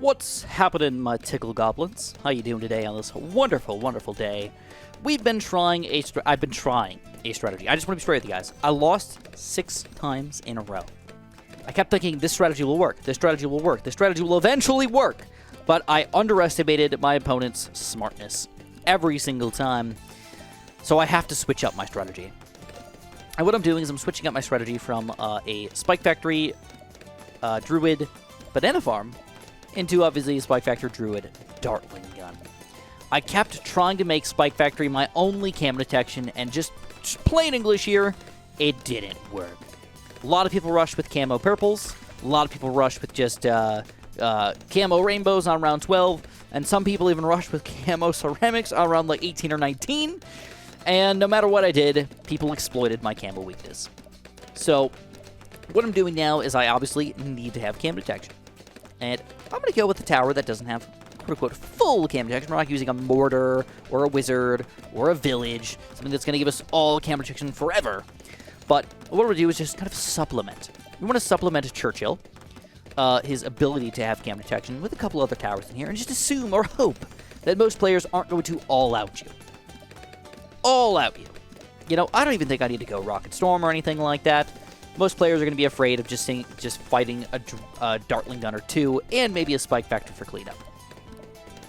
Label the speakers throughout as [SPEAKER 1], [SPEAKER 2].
[SPEAKER 1] What's happening, my tickle goblins? How you doing today on this wonderful, wonderful day? I've been trying a strategy. I just want to be straight with you guys. I lost 6 times in a row. I kept thinking this strategy will work. This strategy will work. This strategy will eventually work. But I underestimated my opponent's smartness every single time. So I have to switch up my strategy. And what I'm doing is I'm switching up my strategy from a Spike Factory, Druid, Banana Farm into obviously a Spike Factory, Druid, Dartling Gun. I kept trying to make Spike Factory my only camo detection, and just plain English here, it didn't work. A lot of people rushed with camo purples. A lot of people rushed with just camo rainbows on round 12. And some people even rushed with camo ceramics on round like 18 or 19. And no matter what I did, people exploited my camo weakness. So what I'm doing now is I obviously need to have camo detection. And I'm going to go with the tower that doesn't have quote-unquote full camo detection. We're not using a mortar or a wizard or a village, something that's going to give us all camo detection forever. But what we'll do is just kind of supplement. We want to supplement Churchill, his ability to have camo detection, with a couple other towers in here, and just assume or hope that most players aren't going to all-out you. All-out you. You know, I don't even think I need to go Rocket Storm or anything like that. Most players are going to be afraid of just fighting a Dartling Gun or 2, and maybe a Spike Factor for cleanup.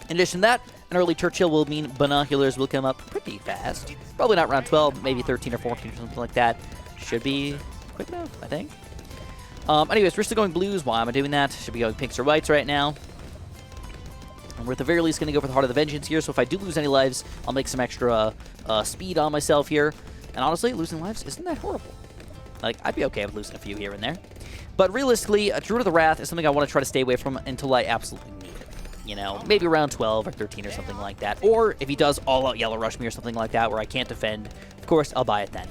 [SPEAKER 1] In addition to that, an early Churchill will mean binoculars will come up pretty fast. Probably not round 12, maybe 13 or 14 or something like that. Should be quick enough, I think. Anyways, we're still going blues. Why am I doing that? Should be going pinks or whites right now. And we're at the very least going to go for the Heart of the Vengeance here, so if I do lose any lives, I'll make some extra speed on myself here. And honestly, losing lives isn't that horrible. Like, I'd be okay with losing a few here and there. But realistically, a Druid of the Wrath is something I want to try to stay away from until I absolutely need it. You know, maybe around 12 or 13 or something like that. Or if he does all-out Yellow Rush me or something like that where I can't defend, of course, I'll buy it then.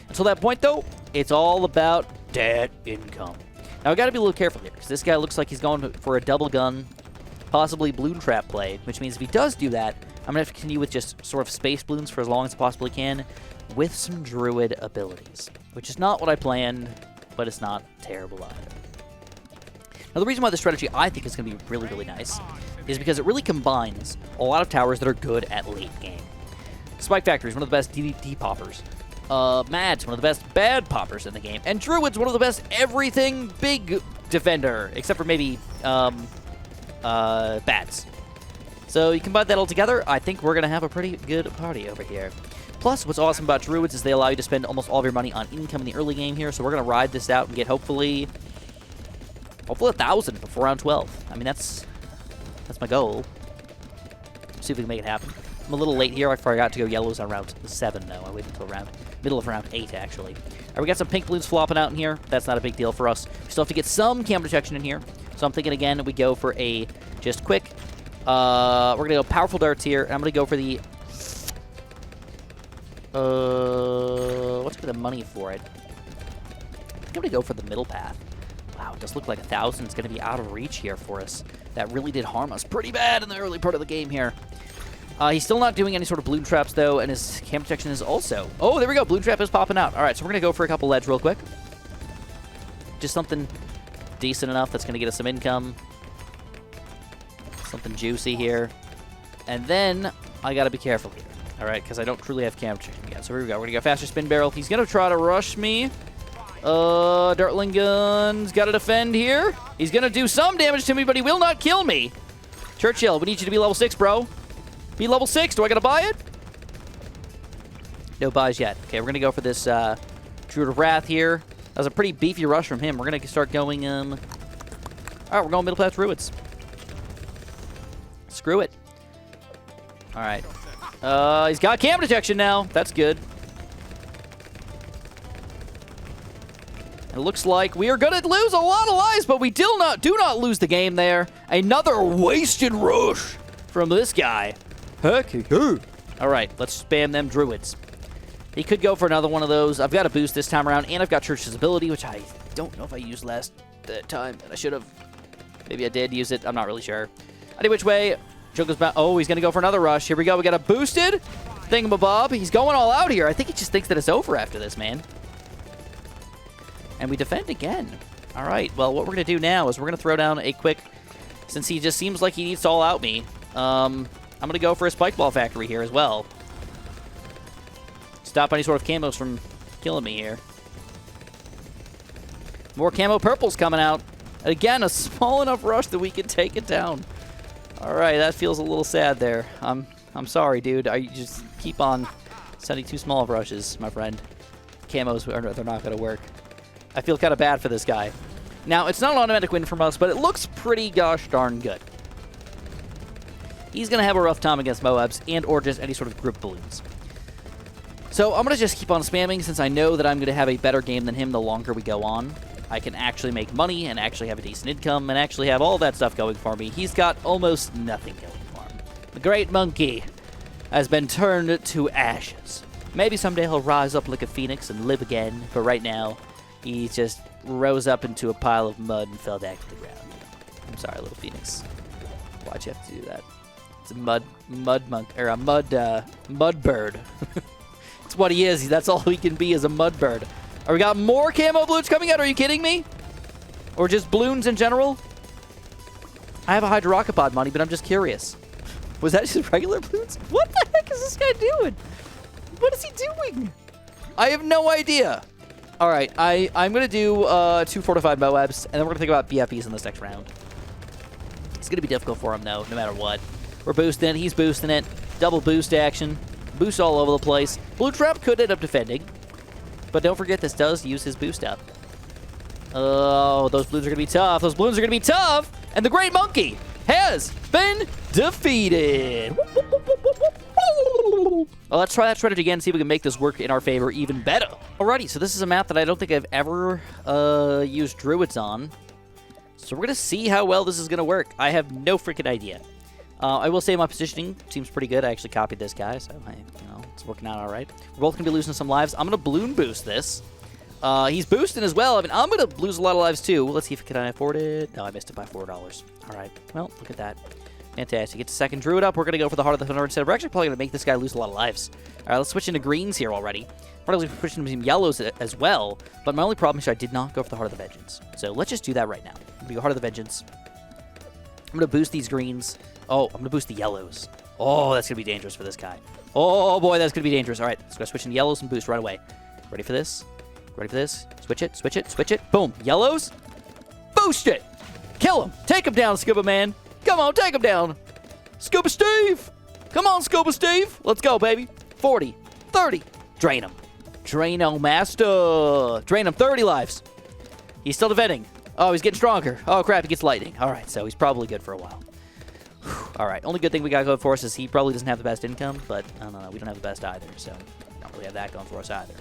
[SPEAKER 1] Until that point, though, it's all about dead income. Now, I've got to be a little careful here, because this guy looks like he's going for a double gun, possibly Bloon Trap play, which means if he does do that, I'm going to have to continue with just sort of space balloons for as long as I possibly can, with some Druid abilities, which is not what I planned, but it's not terrible either. Now, the reason why this strategy I think is going to be really, really nice is because it really combines a lot of towers that are good at late game. Spike Factory is one of the best DD poppers. Mad's one of the best bad poppers in the game. And Druid's one of the best everything big defender, except for maybe Bats. So you combine that all together, I think we're going to have a pretty good party over here. Plus, what's awesome about Druids is they allow you to spend almost all of your money on income in the early game here, so we're going to ride this out and get hopefully 1,000 before round 12. I mean, that's my goal. See if we can make it happen. I'm a little late here. I forgot to go yellows on round 7, though. I waited until middle of round 8, actually. All right, we got some pink balloons flopping out in here. That's not a big deal for us. We still have to get some camo detection in here. So I'm thinking, again, we go for a just quick. We're going to go powerful darts here, and I'm going to go for the... what's the money for it? I think I'm going to go for the middle path. Wow, it does look like 1,000 is going to be out of reach here for us. That really did harm us pretty bad in the early part of the game here. He's still not doing any sort of Bloon Traps, though, and his camo detection is also... Oh, there we go. Bloon Trap is popping out. All right, so we're going to go for a couple ledge real quick. Just something decent enough that's going to get us some income. Something juicy here. And then I got to be careful here. All right, because I don't truly have camo detection yet. So here we go. We're going to go faster spin barrel. He's going to try to rush me. Dartling Gun's got to defend here. He's going to do some damage to me, but he will not kill me. Churchill, we need you to be level 6, bro. Be level 6. Do I got to buy it? No buys yet. Okay, we're going to go for this Druid of Wrath here. That was a pretty beefy rush from him. We're going to start going... All right, we're going middle path Druids. Screw it. All right. He's got camo detection now. That's good. It looks like we are going to lose a lot of lives, but we do not lose the game there. Another wasted rush from this guy. Heck, all right, let's spam them Druids. He could go for another one of those. I've got a boost this time around, and I've got Church's ability, which I don't know if I used last time, and I should have. Maybe I did use it. I'm not really sure. Any which way, Chungus back. Oh, he's going to go for another rush. Here we go. We got a boosted thingamabob. He's going all out here. I think he just thinks that it's over after this, man. And we defend again. All right, well, what we're going to do now is we're going to throw down a quick since he just seems like he needs to all out me, I'm going to go for a Spike Ball Factory here as well. Stop any sort of camos from killing me here. More camo purples coming out. Again, a small enough rush that we can take it down. All right, that feels a little sad there. I'm sorry, dude. I just keep on sending too small of rushes, my friend. Camos, they're not going to work. I feel kind of bad for this guy. Now, it's not an automatic win from us, but it looks pretty gosh darn good. He's going to have a rough time against Moabs and or just any sort of group balloons. So I'm going to just keep on spamming since I know that I'm going to have a better game than him the longer we go on. I can actually make money and actually have a decent income and actually have all that stuff going for me. He's got almost nothing going for him. The great monkey has been turned to ashes. Maybe someday he'll rise up like a phoenix and live again, but right now he just rose up into a pile of mud and fell down to the ground. I'm sorry, little phoenix. Why'd you have to do that? It's a mud bird. It's what he is. That's all he can be, is a mud bird. Or we got more camo balloons coming out. Are you kidding me? Or just balloons in general? I have a Hydrocopod money, but I'm just curious. Was that just regular balloons? What the heck is this guy doing? What is he doing? I have no idea. All right, I'm going to do 2 fortified Moabs, and then we're going to think about BFBs in this next round. It's going to be difficult for him, though, no matter what. We're boosting it. He's boosting it. Double boost action. Boost all over the place. Blue Trap could end up defending. But don't forget, this does use his boost up. Oh, those balloons are going to be tough. Those balloons are going to be tough. And the Great Monkey has been defeated. Well, let's try that strategy again and see if we can make this work in our favor even better. Alrighty, so this is a map that I don't think I've ever used Druids on. So we're going to see how well this is going to work. I have no freaking idea. I will say my positioning seems pretty good. I actually copied this guy, so it's working out all right. We're both going to be losing some lives. I'm going to balloon boost this. He's boosting as well. I mean, I'm going to lose a lot of lives too. Let's see if can I afford it. No, I missed it by $4. All right. Well, look at that. Fantastic. Get the second Druid up. We're going to go for the Heart of the Thunder instead. We're actually probably going to make this guy lose a lot of lives. All right, let's switch into greens here already. We're going to switch into some yellows as well. But my only problem is I did not go for the Heart of the Vengeance. So let's just do that right now. I'm going to go Heart of the Vengeance. I'm going to boost these greens. Oh, I'm going to boost the yellows. Oh, that's going to be dangerous for this guy. Oh, boy, that's going to be dangerous. All right, let's go switch into yellows and boost right away. Ready for this? Ready for this? Switch it, switch it, switch it. Boom. Yellows. Boost it. Kill him. Take him down, Scuba Man. Come on, take him down. Scuba Steve. Come on, Scuba Steve. Let's go, baby. 40, 30. Drain him. Drain-o master. Drain him 30 lives. He's still defending. Oh, he's getting stronger. Oh, crap, he gets lightning. All right, so he's probably good for a while. All right, only good thing we got going for us is he probably doesn't have the best income, but I don't know, we don't have the best either, so we don't really have that going for us either.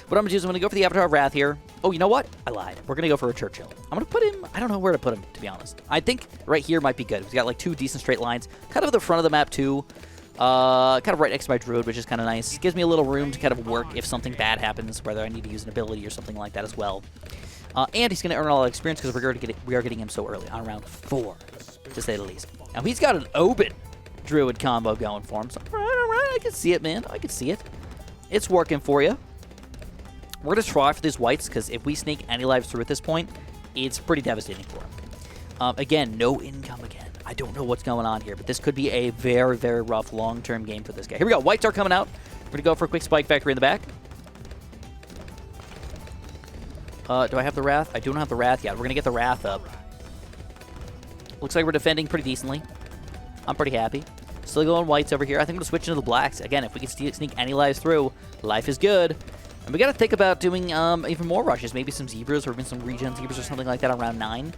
[SPEAKER 1] What I'm going to do is I'm going to go for the Avatar of Wrath here. Oh, you know what? I lied. We're going to go for a Churchill. I'm going to put him, I don't know where to put him, to be honest. I think right here might be good. We've got like 2 decent straight lines, kind of at the front of the map too. Kind of right next to my Druid, which is kind of nice. It gives me a little room to kind of work if something bad happens, whether I need to use an ability or something like that as well. And he's going to earn a lot of experience because we are getting him so early, on round 4, to say the least. Now, he's got an Open Druid combo going for him. So, all right, I can see it, man. I can see it. It's working for you. We're going to try for these whites because if we sneak any lives through at this point, it's pretty devastating for him. Again, no income again. I don't know what's going on here, but this could be a very, very rough long-term game for this guy. Here we go. Whites are coming out. We're going to go for a quick Spike Factory in the back. Do I have the Wrath? I don't have the Wrath yet. We're going to get the Wrath up. Looks like we're defending pretty decently. I'm pretty happy. Still going whites over here. I think we're going to switch into the blacks. Again, if we can sneak any lives through, life is good. And we got to think about doing even more rushes. Maybe some Zebras or even some regen Zebras or something like that on round 9.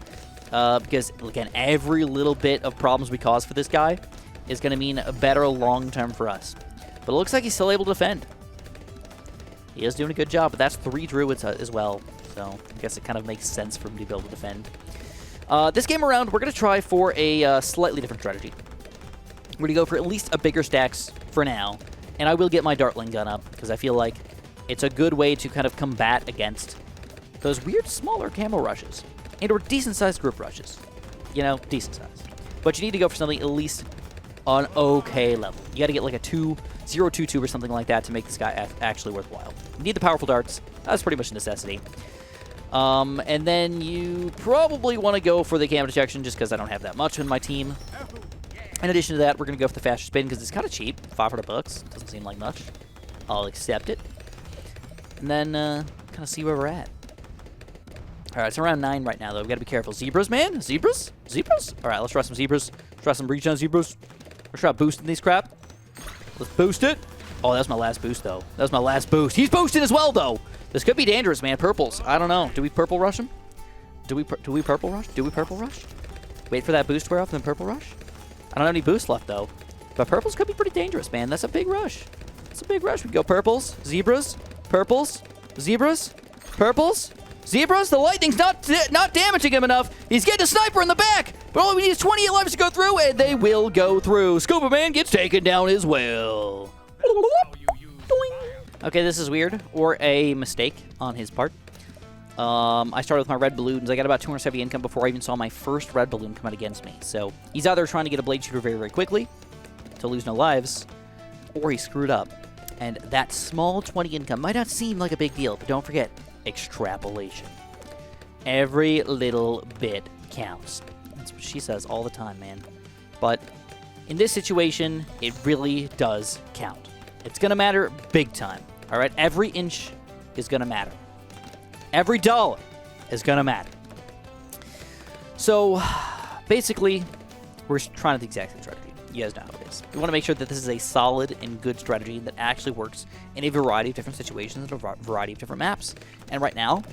[SPEAKER 1] Because, again, every little bit of problems we cause for this guy is going to mean a better long-term for us. But it looks like he's still able to defend. He is doing a good job, but that's 3 Druids as well. So I guess it kind of makes sense for him to be able to defend. This game around, we're going to try for a slightly different strategy. We're going to go for at least a bigger stacks for now. And I will get my Dartling gun up because I feel like it's a good way to kind of combat against those weird smaller camo rushes. And or decent-sized group rushes. You know, decent-sized. But you need to go for something at least on okay level. You got to get like a 0-2-2 or something like that to make this guy actually worthwhile. You need the powerful darts. That's pretty much a necessity. And then you probably want to go for the cam detection just because I don't have that much in my team. In addition to that, we're going to go for the faster spin because it's kind of cheap. 500 bucks. Doesn't seem like much. I'll accept it. And then kind of see where we're at. All right, it's around 9 right now, though. We've got to be careful. Zebras, man? Zebras? Zebras? All right, let's try some zebras. Let's try some breach on zebras. Let's try boosting these crap. Let's boost it. Oh, that was my last boost, though. That was my last boost. He's boosting as well, though. This could be dangerous, man. Purples. I don't know. Do we purple rush him? Do we purple rush? Do we purple rush? Wait for that boost to wear off, then purple rush? I don't have any boost left, though. But purples could be pretty dangerous, man. That's a big rush. That's a big rush. We go purples, zebras, purples, zebras, purples, zebras. The lightning's not damaging him enough. He's getting a sniper in the back. But all we need is 28 lives to go through, and they will go through. Scuba Man gets taken down as well. Okay, this is weird, or a mistake on his part. I started with my red balloons. I got about 270 income before I even saw my first red balloon come out against me. So he's either trying to get a blade shooter very, very quickly to lose no lives, or he screwed up. And that small 20 income might not seem like a big deal, but don't forget, extrapolation. Every little bit counts. That's what she says all the time, man. But in this situation, it really does count. It's going to matter big time, all right? Every inch is going to matter. Every dollar is going to matter. So, basically, we're trying the exact same strategy. You guys know how it is. We want to make sure that this is a solid and good strategy that actually works in a variety of different situations and a variety of different maps. And right now,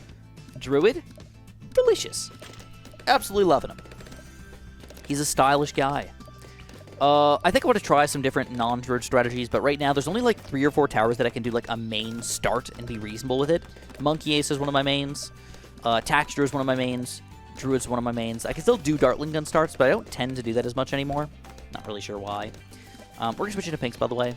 [SPEAKER 1] Druid, delicious. Absolutely loving him. He's a stylish guy. I think I want to try some different non-Druid strategies, but right now there's only like 3 or 4 towers that I can do like a main start and be reasonable with it. Monkey Ace is one of my mains. Taxter is one of my mains. Druid's one of my mains. I can still do Dartling Gun starts, but I don't tend to do that as much anymore. Not really sure why. We're going to switch into pinks, by the way.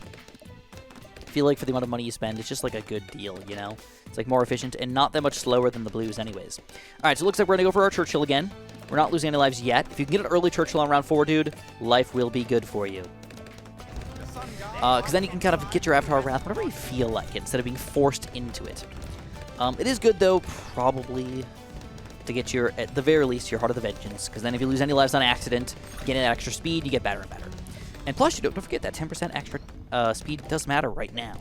[SPEAKER 1] I feel like for the amount of money you spend, it's just like a good deal, you know? It's like more efficient and not that much slower than the blues anyways. Alright, so it looks like we're going to go for our Churchill again. We're not losing any lives yet. If you can get an early Churchill on round 4, dude, life will be good for you. Because then you can kind of get your Avatar Wrath whenever you feel like it, instead of being forced into it. It is good, though, probably to get your, at the very least, your Heart of the Vengeance. Because then if you lose any lives on accident, getting that extra speed, you get better and better. And plus, you don't forget that 10% extra speed does matter right now.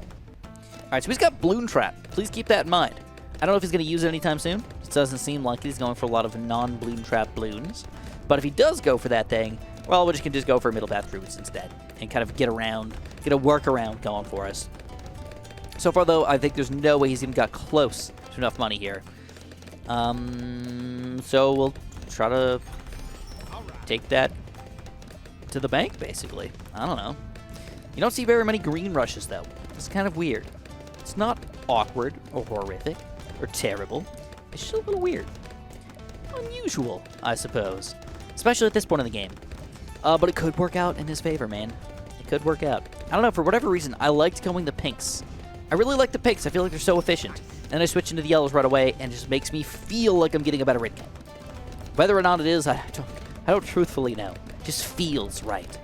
[SPEAKER 1] Alright, so he's got Bloon Trap. Please keep that in mind. I don't know if he's going to use it anytime soon. It doesn't seem like he's going for a lot of non-Bloon Trap balloons. But if he does go for that thing, well, we just can just go for Middle Path Druids instead. And kind of get a workaround going for us. So far, though, I think there's no way he's even got close to enough money here. So we'll try to take that to the bank, basically. I don't know. You don't see very many green rushes, though. It's kind of weird. It's not awkward or horrific or terrible. It's just a little weird. Unusual, I suppose. Especially at this point in the game. But it could work out in his favor, man. It could work out. I don't know, for whatever reason, I liked going the pinks. I really like the pinks. I feel like they're so efficient. And then I switch into the yellows right away, and it just makes me feel like I'm getting a better income. Whether or not it is, I don't truthfully know. It just feels right.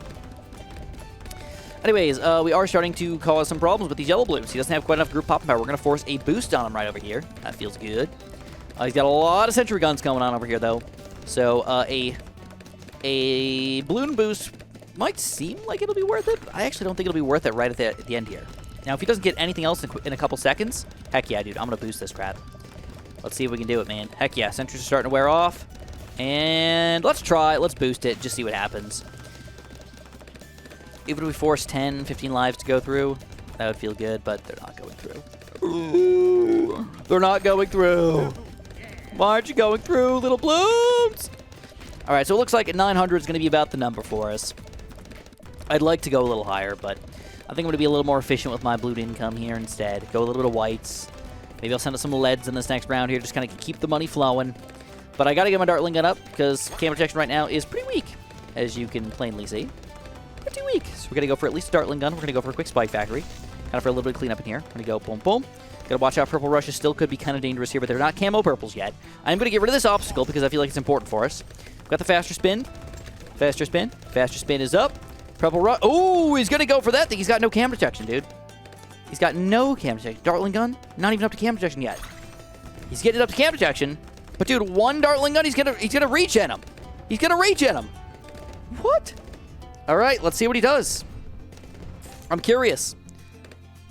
[SPEAKER 1] Anyways, we are starting to cause some problems with these yellow blues. He doesn't have quite enough group popping power. We're going to force a boost on him right over here. That feels good. He's got a lot of sentry guns going on over here, though. So, a balloon boost might seem like it'll be worth it. I actually don't think it'll be worth it right at the end here. Now, if he doesn't get anything else in a couple seconds, heck yeah, dude. I'm going to boost this crap. Let's see if we can do it, man. Heck yeah, sentries are starting to wear off. And let's try it. Let's boost it. Just see what happens. Even if we force 10, 15 lives to go through, that would feel good, but they're not going through. Ooh, they're not going through. Why aren't you going through, little Bloons? All right, so it looks like 900 is going to be about the number for us. I'd like to go a little higher, but I think I'm going to be a little more efficient with my blue income here instead. Go a little bit of whites. Maybe I'll send us some leads in this next round here, just kind of keep the money flowing. But I got to get my Dartling Gun up, because camera protection right now is pretty weak, as you can plainly see. Pretty weak. So we're going to go for at least a Dartling Gun. We're going to go for a quick Spike Factory. Kind of for a little bit of cleanup in here. We're going to go boom, boom. Got to watch out. Purple rushes still could be kind of dangerous here, but they're not camo purples yet. I'm going to get rid of this obstacle because I feel like it's important for us. Got the faster spin. Faster spin. Faster spin is up. Purple rush. Oh, he's going to go for that thing. He's got no cam protection, dude. He's got no cam protection. Dartling Gun, not even up to cam protection yet. He's getting up to camp detection. But, dude, one Dartling gun, he's gonna regen him. He's gonna regen him. What? All right, let's see what he does. I'm curious.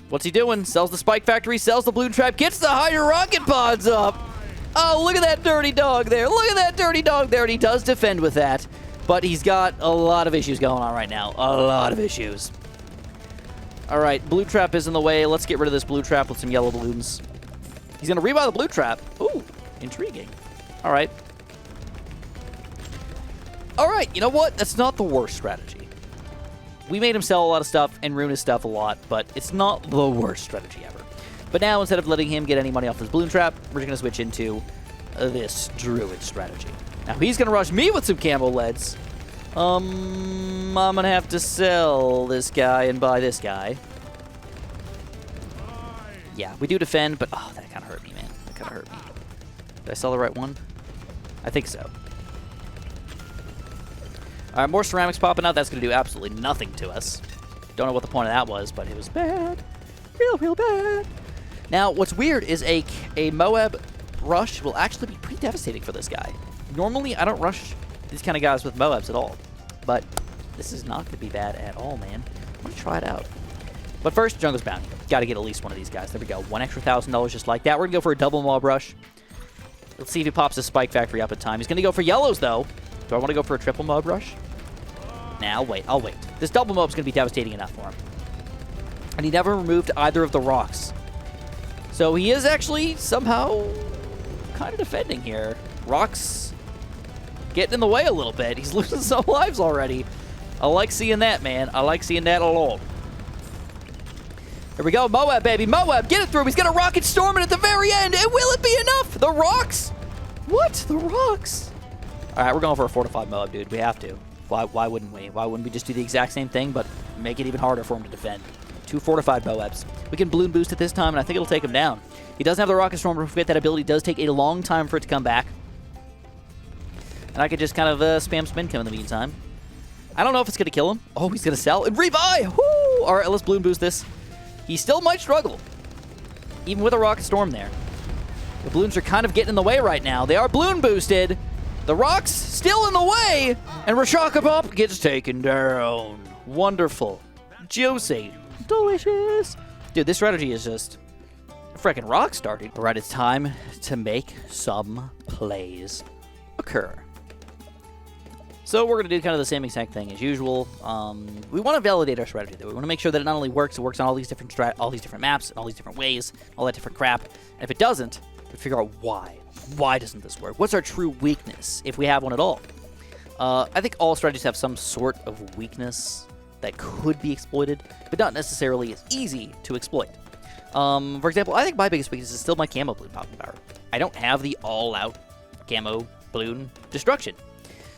[SPEAKER 1] What's he doing? Sells the Spike Factory, sells the Bloon Trap, gets the Hydro Rocket Pods up. Oh, look at that dirty dog there. Look at that dirty dog there. And he does defend with that. But he's got a lot of issues going on right now. A lot of issues. All right, Blue Trap is in the way. Let's get rid of this Blue Trap with some yellow balloons. He's going to rebuy the Blue Trap. Ooh, intriguing. All right. All right, you know what? That's not the worst strategy. We made him sell a lot of stuff and ruin his stuff a lot, but it's not the worst strategy ever. But now, instead of letting him get any money off this Bloon Trap, we're just going to switch into this Druid strategy. Now, he's going to rush me with some camo leads. I'm going to have to sell this guy and buy this guy. Yeah, we do defend, but oh, that kind of hurt me, man. That kind of hurt me. Did I sell the right one? I think so. All right, more ceramics popping out. That's going to do absolutely nothing to us. Don't know what the point of that was, but it was bad. Real bad. Now, what's weird is a Moab rush will actually be pretty devastating for this guy. Normally, I don't rush these kind of guys with Moabs at all. But this is not going to be bad at all, man. I'm going to try it out. But first, Jungle's Bounty. Got to get at least one of these guys. There we go. One extra $1,000 just like that. We're going to go for a double Mob rush. Let's see if he pops his Spike Factory up in time. He's going to go for yellows, though. Do I want to go for a triple Mob rush? Nah, I'll wait. I'll wait. This double Mob is going to be devastating enough for him. And he never removed either of the rocks. So he is actually somehow kind of defending here. Rocks getting in the way a little bit. He's losing some lives already. I like seeing that, man. I like seeing that a lot. Here we go. Moab, baby. Moab, get it through. He's going to Rocket Storm it at the very end. And will it be enough? The rocks? What? The rocks? All right, we're going for a fortified Moab, dude. We have to. Why wouldn't we? Why wouldn't we just do the exact same thing, but make it even harder for him to defend? 2 fortified Moabs. We can Bloon boost it this time, and I think it'll take him down. He doesn't have the Rocket Storm, but forget that ability does take a long time for it to come back. And I could just kind of spam spin kill in the meantime. I don't know if it's going to kill him. Oh, he's going to sell and rebuy. Woo! All right, let's Bloon boost this. He still might struggle, even with a Rocket Storm there. The Bloons are kind of getting in the way right now. They are Bloon boosted. The rocks still in the way, and Rashaka gets taken down. Wonderful. Juicy. Delicious. Dude, this strategy is just freaking rock started. All right, it's time to make some plays occur. So we're going to do kind of the same exact thing as usual. We want to validate our strategy, though. We want to make sure that it not only works, it works on all these different maps, and all these different ways, all that different crap. And if it doesn't, we figure out why. Why doesn't this work? What's our true weakness, if we have one at all? I think all strategies have some sort of weakness that could be exploited, but not necessarily as easy to exploit. For example, I think my biggest weakness is still my camo balloon popping power. I don't have the all-out camo balloon destruction.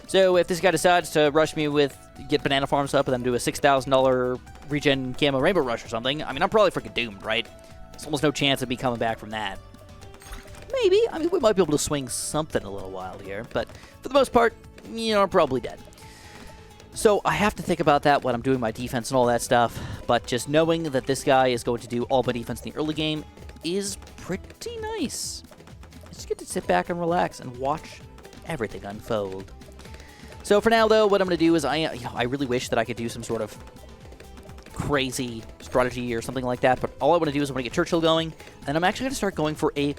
[SPEAKER 1] So if this guy decides to rush me with, get banana farms up and then do a $6,000 regen camo rainbow rush or something, I mean, I'm probably freaking doomed, right? There's almost no chance of me coming back from that. Maybe. I mean, we might be able to swing something a little while here, but for the most part, you know, I'm probably dead. So I have to think about that when I'm doing my defense and all that stuff, but just knowing that this guy is going to do all my defense in the early game is pretty nice. I just get to sit back and relax and watch everything unfold. So for now, though, what I'm going to do is I really wish that I could do some sort of crazy strategy or something like that, but all I want to do is I want to get Churchill going, and I'm actually going to start going for a...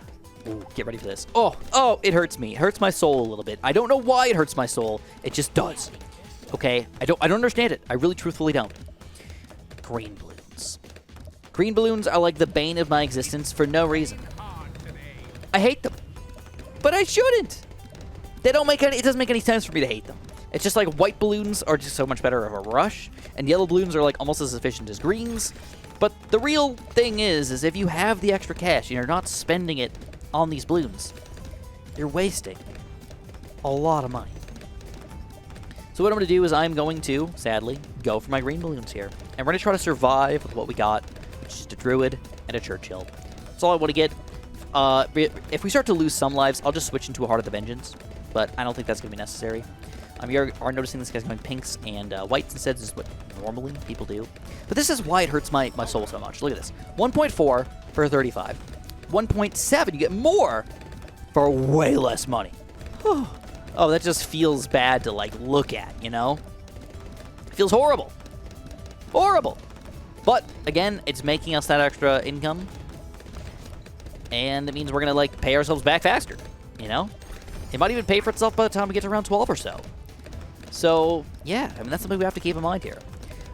[SPEAKER 1] Ooh, get ready for this. Oh, it hurts me. It hurts my soul a little bit. I don't know why it hurts my soul. It just does. Okay? I don't understand it. I really truthfully don't. Green balloons. Green balloons are like the bane of my existence for no reason. I hate them. But I shouldn't. They don't make any... It doesn't make any sense for me to hate them. It's just like white balloons are just so much better of a rush, and yellow balloons are like almost as efficient as greens. But the real thing is if you have the extra cash and you're not spending it on these balloons, you're wasting a lot of money. So what I'm going to do is I'm going to, sadly, go for my green balloons here. And we're going to try to survive with what we got, which is a Druid and a Churchill. That's all I want to get. If we start to lose some lives, I'll just switch into a Heart of the Vengeance. But I don't think that's going to be necessary. You are noticing this guy's going pinks and whites instead. This is what normally people do. But this is why it hurts my soul so much. Look at this. 1.4 for 35. 1.7, you get more for way less money. Oh, that just feels bad to, like, look at, you know? It feels horrible. Horrible. But, again, it's making us that extra income. And it means we're going to, like, pay ourselves back faster, you know? It might even pay for itself by the time we get to around 12 or so. So, yeah, I mean, that's something we have to keep in mind here.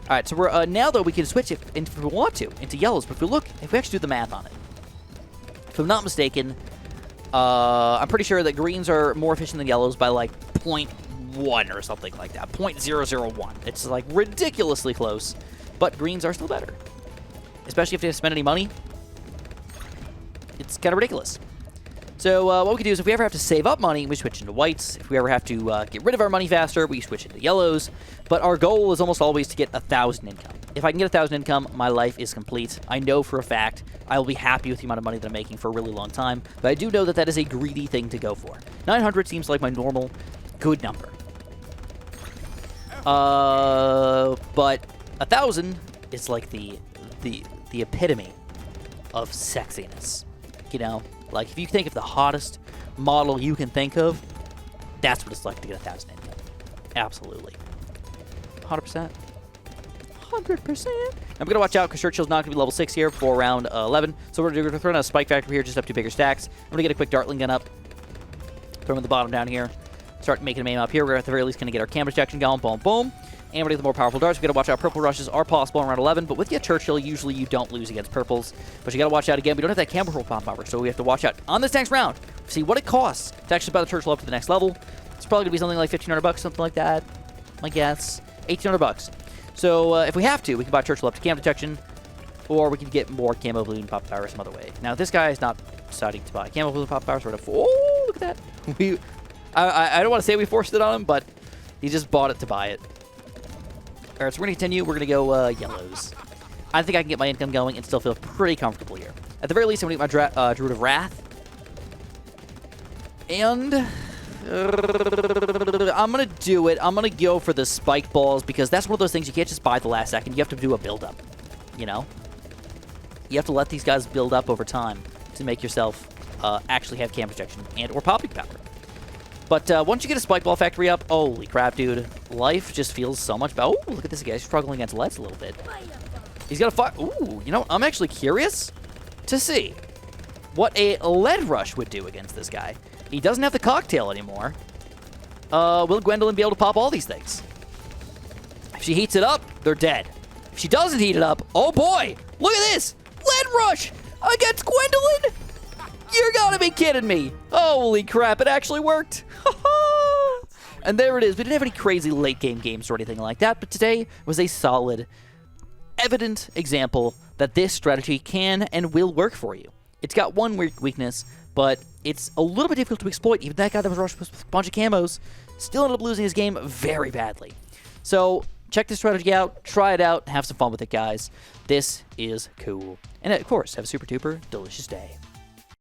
[SPEAKER 1] All right, so we're now, though, we can switch, if we want to, into yellows. But if we actually do the math on it, if I'm not mistaken, I'm pretty sure that greens are more efficient than yellows by, like, 0.1 or something like that. 0.001. It's, like, ridiculously close, but greens are still better. Especially if they have to spend any money. It's kind of ridiculous. So what we can do is if we ever have to save up money, we switch into whites. If we ever have to get rid of our money faster, we switch into yellows. But our goal is almost always to get 1,000 income. If I can get 1,000 income, my life is complete. I know for a fact I will be happy with the amount of money that I'm making for a really long time. But I do know that that is a greedy thing to go for. 900 seems like my normal good number. But 1,000 is like the epitome of sexiness. You know? Like, if you think of the hottest model you can think of, that's what it's like to get 1,000 income. Absolutely. 100%. 100%. I'm going to watch out because Churchill's not going to be level 6 here for round 11. So we're going to throw in a Spike Factory here just up to bigger stacks. I'm going to get a quick Dartling gun up. Throw him at the bottom down here. Start making a aim up here. We're at the very least going to get our camera detection going. Boom, boom. And we're going to get the more powerful darts. We got to watch out. Purple rushes are possible in round 11, but with your Churchill, usually you don't lose against purples. But you got to watch out again. We don't have that camera roll pop power, so we have to watch out on this next round. See what it costs to actually buy the Churchill up to the next level. It's probably going to be something like $1,500, something like that. My guess, $1,800. So if we have to, we can buy Churchill up to cam detection, or we can get more camo balloon pop power some other way. Now this guy is not deciding to buy camo balloon pop power, so we're going to. Oh, look at that! I don't want to say we forced it on him, but he just bought it to buy it. All right, so we're going to continue. We're going to go yellows. I think I can get my income going and still feel pretty comfortable here. At the very least, I'm going to get my Druid of Wrath. And I'm going to do it. I'm going to go for the spike balls because that's one of those things you can't just buy at the last second. You have to do a build-up, you know? You have to let these guys build up over time to make yourself actually have cam protection and or popping power. But once you get a Spike Ball Factory up, holy crap, dude. Life just feels so much better. Oh, look at this guy. He's struggling against leads a little bit. He's got a fight. Ooh, you know, I'm actually curious to see what a lead rush would do against this guy. He doesn't have the cocktail anymore. Will Gwendolyn be able to pop all these things? If she heats it up, they're dead. If she doesn't heat it up, oh boy, look at this. Lead rush against Gwendolyn. You're gotta be kidding me. Holy crap, it actually worked. And there it is. We didn't have any crazy late game games or anything like that, but today was a solid, evident example that this strategy can and will work for you. It's got one weakness, but it's a little bit difficult to exploit. Even that guy that was rushed with a bunch of camos still ended up losing his game very badly. So check this strategy out, try it out, have some fun with it, guys. This is cool. And of course, have a super duper delicious day.